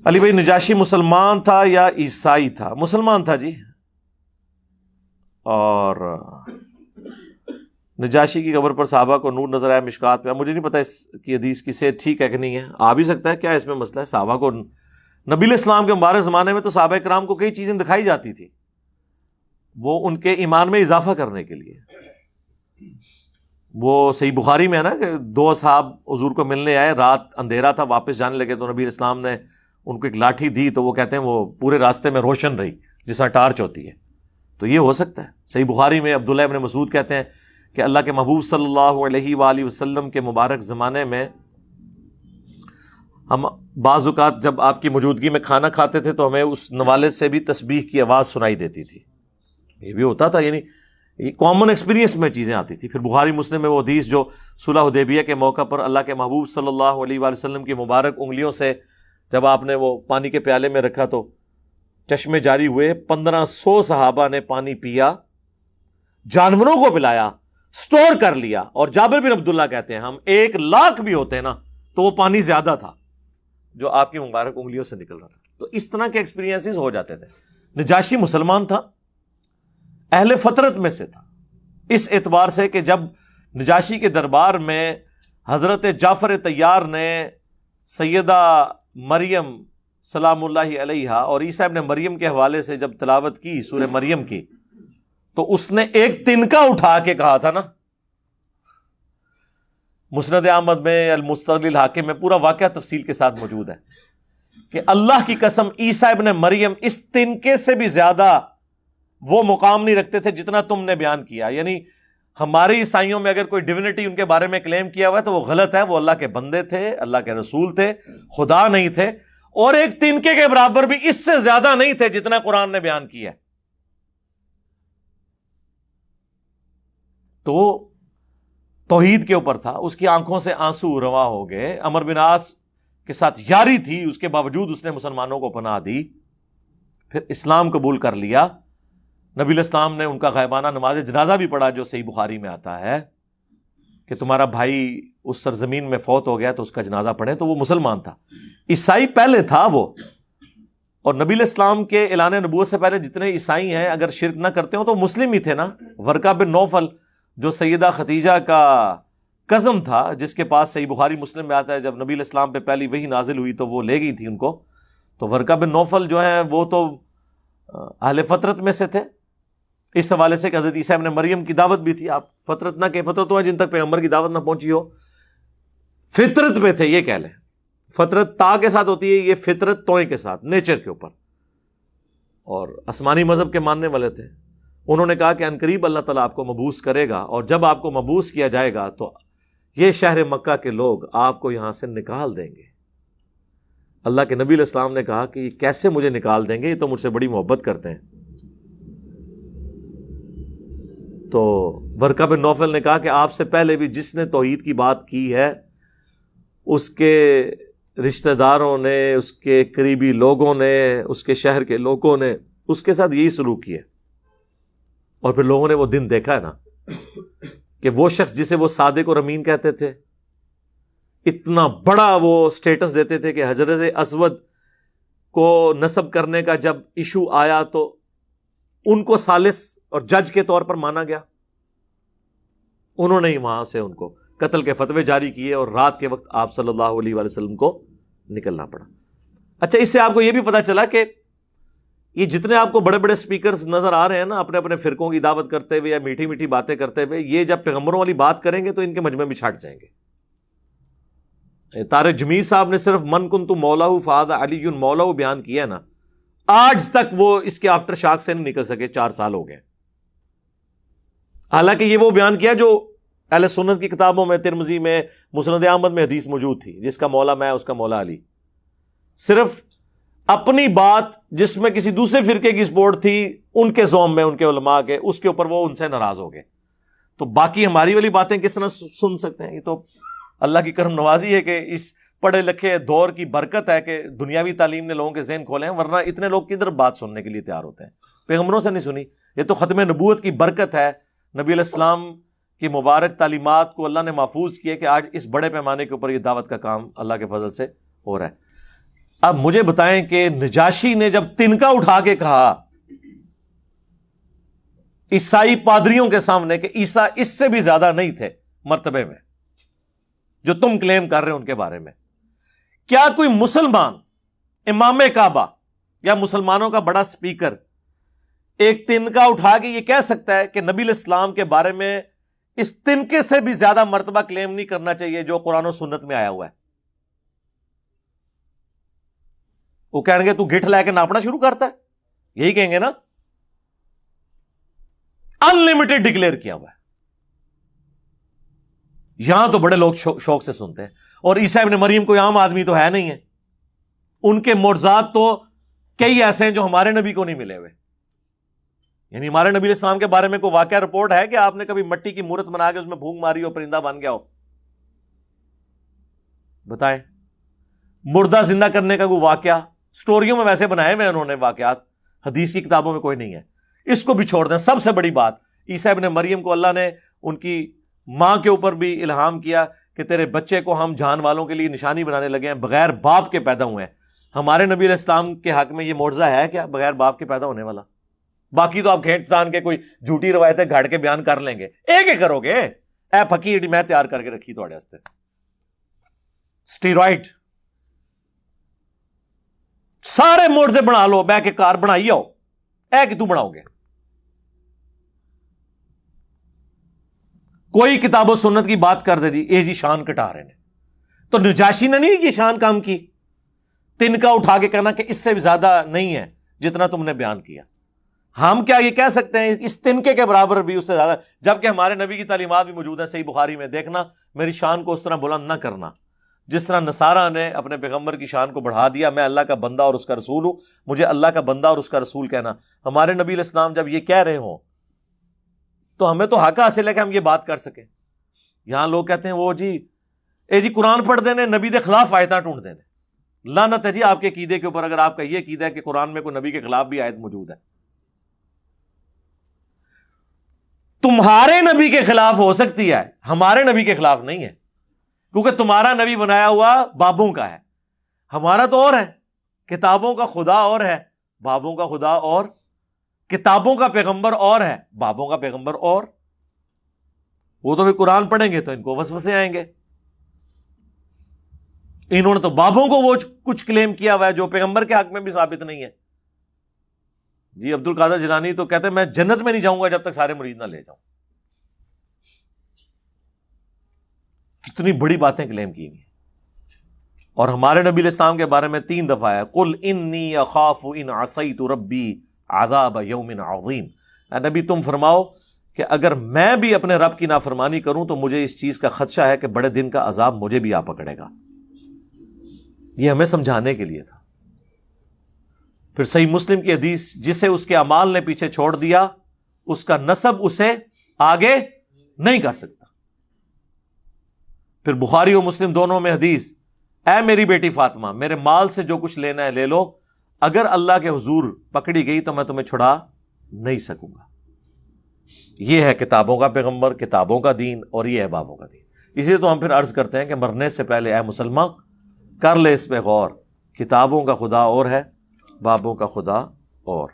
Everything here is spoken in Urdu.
علی بھائی، نجاشی مسلمان تھا یا عیسائی تھا؟ مسلمان تھا جی. اور نجاشی کی قبر پر صحابہ کو نور نظر آیا مشکات میں. مجھے نہیں پتا اس کی حدیث کی صحت ٹھیک ہے کہ نہیں ہے، آ بھی سکتا ہے، کیا اس میں مسئلہ ہے؟ صحابہ کو نبی علیہ السلام کے مبارک زمانے میں تو صحابہ کرام کو کئی چیزیں دکھائی جاتی تھی، وہ ان کے ایمان میں اضافہ کرنے کے لیے. وہ صحیح بخاری میں ہے نا کہ دو اصحاب حضور کو ملنے آئے، رات اندھیرا تھا، واپس جانے لگے تو نبی علیہ السلام نے ان کو ایک لاٹھی دی تو وہ کہتے ہیں وہ پورے راستے میں روشن رہی جیسا ٹارچ ہوتی ہے. تو یہ ہو سکتا ہے. صحیح بخاری میں عبداللہ ابن مسعود کہتے ہیں کہ اللہ کے محبوب صلی اللہ علیہ وآلہ وسلم کے مبارک زمانے میں ہم بعض اوقات جب آپ کی موجودگی میں کھانا کھاتے تھے تو ہمیں اس نوالے سے بھی تسبیح کی آواز سنائی دیتی تھی. یہ بھی ہوتا تھا، یعنی یہ کامن ایکسپیرینس میں چیزیں آتی تھی. پھر بخاری مسلم میں وہ حدیث جو صلح حدیبیہ کے موقع پر اللہ کے محبوب صلی اللہ علیہ وآلہ وسلم کی مبارک انگلیوں سے جب آپ نے وہ پانی کے پیالے میں رکھا تو چشمے جاری ہوئے، 1500 صحابہ نے پانی پیا، جانوروں کو پلایا، سٹور کر لیا. اور جابر بن عبداللہ کہتے ہیں ہم 1,00,000 بھی ہوتے نا تو وہ پانی زیادہ تھا جو آپ کی مبارک انگلیوں سے نکل رہا تھا. تو اس طرح کے ایکسپیرینسز ہو جاتے تھے. نجاشی مسلمان تھا، اہل فطرت میں سے تھا، اس اعتبار سے کہ جب نجاشی کے دربار میں حضرت جعفر طیار نے سیدہ مریم سلام اللہ علیہ اور عیسیٰ ابن مریم کے حوالے سے جب تلاوت کی سورہ مریم کی تو اس نے ایک تنکا اٹھا کے کہا تھا نا. مسند احمد میں، المستدل حاکم میں پورا واقعہ تفصیل کے ساتھ موجود ہے کہ اللہ کی قسم عیسیٰ ابن مریم اس تنکے سے بھی زیادہ وہ مقام نہیں رکھتے تھے جتنا تم نے بیان کیا. یعنی ہمارے عیسائیوں میں اگر کوئی ڈیونٹی ان کے بارے میں کلیم کیا ہوا ہے تو وہ غلط ہے. وہ اللہ کے بندے تھے، اللہ کے رسول تھے، خدا نہیں تھے. اور ایک تنکے کے برابر بھی اس سے زیادہ نہیں تھے جتنا قرآن نے بیان کیا ہے. تو توحید کے اوپر تھا، اس کی آنکھوں سے آنسو رواں ہو گئے. عمر بن عاص کے ساتھ یاری تھی، اس کے باوجود اس نے مسلمانوں کو پناہ دی، پھر اسلام قبول کر لیا. نبی علیہ السلام نے ان کا غائبانہ نماز جنازہ بھی پڑھا جو صحیح بخاری میں آتا ہے کہ تمہارا بھائی اس سرزمین میں فوت ہو گیا تو اس کا جنازہ پڑھیں. تو وہ مسلمان تھا. عیسائی پہلے تھا وہ. اور نبی علیہ السلام کے اعلان نبوت سے پہلے جتنے عیسائی ہیں اگر شرک نہ کرتے ہوں تو مسلم ہی تھے نا. ورقہ بن نوفل جو سیدہ خدیجہ کا کزن تھا، جس کے پاس صحیح بخاری مسلم میں آتا ہے جب نبی علیہ السلام پہ پہلی وحی نازل ہوئی تو وہ لے گئی تھی ان کو. تو ورقہ بن نوفل جو ہیں وہ تو اہل فطرت میں سے تھے اس حوالے سے کہ حضرت عیسیٰ ابن مریم کی دعوت بھی تھی. آپ فطرت نہ کہ فطرت ہیں جن تک پیغمبر کی دعوت نہ پہنچی ہو، فطرت پہ تھے، یہ کہہ لیں. فطرت تا کے ساتھ ہوتی ہے، یہ فطرت توئے کے ساتھ، نیچر کے اوپر. اور آسمانی مذہب کے ماننے والے تھے. انہوں نے کہا کہ عنقریب اللہ تعالیٰ آپ کو مبعوث کرے گا، اور جب آپ کو مبعوث کیا جائے گا تو یہ شہر مکہ کے لوگ آپ کو یہاں سے نکال دیں گے. اللہ کے نبی علیہ السلام نے کہا کہ یہ کیسے مجھے نکال دیں گے، یہ تو مجھ سے بڑی محبت کرتے ہیں. تو ورقہ بن نوفل نے کہا کہ آپ سے پہلے بھی جس نے توحید کی بات کی ہے اس کے رشتہ داروں نے، اس کے قریبی لوگوں نے، اس کے شہر کے لوگوں نے اس کے ساتھ یہی سلوک کیا. اور پھر لوگوں نے وہ دن دیکھا ہے نا کہ وہ شخص جسے وہ صادق اور امین کہتے تھے، اتنا بڑا وہ سٹیٹس دیتے تھے کہ حضرت اسود کو نسب کرنے کا جب ایشو آیا تو ان کو ثالث اور جج کے طور پر مانا گیا. انہوں نے ہی وہاں سے ان کو قتل کے فتوے جاری کیے اور رات کے وقت آپ صلی اللہ علیہ وآلہ وسلم کو نکلنا پڑا. اچھا، اس سے آپ کو یہ بھی پتا چلا کہ یہ جتنے آپ کو بڑے بڑے سپیکرز نظر آ رہے ہیں نا اپنے اپنے فرقوں کی دعوت کرتے ہوئے یا میٹھی میٹھی باتیں کرتے ہوئے، یہ جب پیغمبروں والی بات کریں گے تو ان کے مجمع میں چھٹ جائیں گے. طارق جمیل صاحب نے صرف من کنت مولا فہذا علی مولا بیان کیا نا، آج تک وہ اس کے آفٹر شاک سے نہیں نکل سکے. 4 سال ہو گئے. حالانکہ یہ وہ بیان کیا جو اہل سنت کی کتابوں میں، ترمذی میں، مسند احمد میں حدیث موجود تھی، جس کا مولا میں اس کا مولا علی. صرف اپنی بات جس میں کسی دوسرے فرقے کی سپورٹ تھی ان کے زوم میں، ان کے علماء کے، اس کے اوپر وہ ان سے ناراض ہو گئے. تو باقی ہماری والی باتیں کس طرح سن سکتے ہیں؟ یہ تو اللہ کی کرم نوازی ہے کہ اس پڑھے لکھے دور کی برکت ہے کہ دنیاوی تعلیم نے لوگوں کے ذہن کھولے ہیں، ورنہ اتنے لوگ کدھر بات سننے کے لیے تیار ہوتے ہیں. پیغمبروں سے نہیں سنی. یہ تو ختم نبوت کی برکت ہے. نبی علیہ السلام کی مبارک تعلیمات کو اللہ نے محفوظ کیا کہ آج اس بڑے پیمانے کے اوپر یہ دعوت کا کام اللہ کے فضل سے ہو رہا ہے. اب مجھے بتائیں کہ نجاشی نے جب تنکا اٹھا کے کہا عیسائی پادریوں کے سامنے کہ عیسیٰ اس سے بھی زیادہ نہیں تھے مرتبے میں جو تم کلیم کر رہے ہو ان کے بارے میں، کیا کوئی مسلمان امام کعبہ یا مسلمانوں کا بڑا سپیکر ایک تنکا اٹھا کے یہ کہہ سکتا ہے کہ نبی الاسلام کے بارے میں اس تنکے سے بھی زیادہ مرتبہ کلیم نہیں کرنا چاہیے جو قرآن و سنت میں آیا ہوا ہے؟ وہ کہیں گے تو گٹھ لے کے ناپنا شروع کرتا ہے، یہی کہیں گے نا؟ انلمیٹڈ ڈکلیئر کیا ہوا ہے. یہاں تو بڑے لوگ شوق سے سنتے ہیں. اور عیسیٰ ابن مریم کوئی عام آدمی تو ہے نہیں ہے، ان کے معجزات تو کئی ایسے ہیں جو ہمارے نبی کو نہیں ملے ہوئے. یعنی ہمارے نبی علیہ السلام کے بارے میں کوئی واقعہ رپورٹ ہے کہ آپ نے کبھی مٹی کی مورت بنا کے اس میں بھونک ماری ہو، پرندہ بن گیا ہو؟ بتائیں. مردہ زندہ کرنے کا کوئی واقعہ سٹوریوں میں ویسے بنائے ہوئے انہوں نے واقعات، حدیث کی کتابوں میں کوئی نہیں ہے. اس کو بھی چھوڑ دیں. سب سے بڑی بات، عیسیٰ ابن مریم کو اللہ نے ان کی ماں کے اوپر بھی الہام کیا کہ تیرے بچے کو ہم جان والوں کے لیے نشانی بنانے لگے ہیں، بغیر باپ کے پیدا ہوئے ہیں. ہمارے نبی علیہ السلام کے حق میں یہ معجزہ ہے کیا بغیر باپ کے پیدا ہونے والا؟ باقی تو آپ کھینچتان کے کوئی جھوٹی روایتیں گھاڑ کے بیان کر لیں گے، ایک ایک کرو گے. اے پھکی ایڈی میں تیار کر کے رکھی تھوڑے واسطے سٹیرائڈ، سارے معجزے بنا لو، بہ کے کار بنائی آؤ، اے کہ تو بناؤ گے. کوئی کتاب و سنت کی بات کر دے جی اے جی شان کٹا رہے ہیں. تو نجاشی نے نہیں یہ شان کام کی، تنکا اٹھا کے کہنا کہ اس سے بھی زیادہ نہیں ہے جتنا تم نے بیان کیا. ہم کیا یہ کہہ سکتے ہیں اس تنکے کے برابر بھی اس سے زیادہ، جبکہ ہمارے نبی کی تعلیمات بھی موجود ہیں صحیح بخاری میں. دیکھنا میری شان کو اس طرح بلند نہ کرنا جس طرح نصارہ نے اپنے پیغمبر کی شان کو بڑھا دیا. میں اللہ کا بندہ اور اس کا رسول ہوں، مجھے اللہ کا بندہ اور اس کا رسول کہنا. ہمارے نبی علیہ السلام جب یہ کہہ رہے ہوں تو ہمیں تو حق حاصل ہے کہ ہم یہ بات کر سکیں. یہاں لوگ کہتے ہیں وہ جی اے جی قرآن پڑھ دینے، نبی کے خلاف آیتاں ٹونڈ دینے. لعنت ہے جی آپ کے عقیدے کے اوپر اگر آپ کا یہ عقیدہ ہے کہ قرآن میں کوئی نبی کے خلاف بھی آیت موجود ہے. تمہارے نبی کے خلاف ہو سکتی ہے، ہمارے نبی کے خلاف نہیں ہے، کیونکہ تمہارا نبی بنایا ہوا بابوں کا ہے، ہمارا تو اور ہے. کتابوں کا خدا اور ہے، بابوں کا خدا اور. کتابوں کا پیغمبر اور ہے، بابوں کا پیغمبر اور. وہ تو بھی قرآن پڑھیں گے تو ان کو وسوسے آئیں گے. انہوں نے تو بابوں کو وہ کچھ کلیم کیا ہوا ہے جو پیغمبر کے حق میں بھی ثابت نہیں ہے. جی عبد القادر جیلانی تو کہتے ہیں میں جنت میں نہیں جاؤں گا جب تک سارے مرید نہ لے جاؤں. کتنی بڑی باتیں کلیم کی ہیں. اور ہمارے نبی علیہ السلام کے بارے میں 3 دفعہ ہے قل انی اخاف ان عصیت ربی عذاب یوم عظیم. اے نبی تم فرماؤ کہ اگر میں بھی اپنے رب کی نافرمانی کروں تو مجھے اس چیز کا خدشہ ہے کہ بڑے دن کا عذاب مجھے بھی آ پکڑے گا. یہ ہمیں سمجھانے کے لیے تھا. پھر صحیح مسلم کی حدیث، جسے اس کے اعمال نے پیچھے چھوڑ دیا اس کا نسب اسے آگے نہیں کر سکتا. پھر بخاری و مسلم دونوں میں حدیث، اے میری بیٹی فاطمہ میرے مال سے جو کچھ لینا ہے لے لو، اگر اللہ کے حضور پکڑی گئی تو میں تمہیں چھڑا نہیں سکوں گا. یہ ہے کتابوں کا پیغمبر، کتابوں کا دین، اور یہ ہے بابوں کا دین. اسی تو ہم پھر عرض کرتے ہیں کہ مرنے سے پہلے اے مسلمان کر لے اس پہ غور. کتابوں کا خدا اور ہے، بابوں کا خدا اور.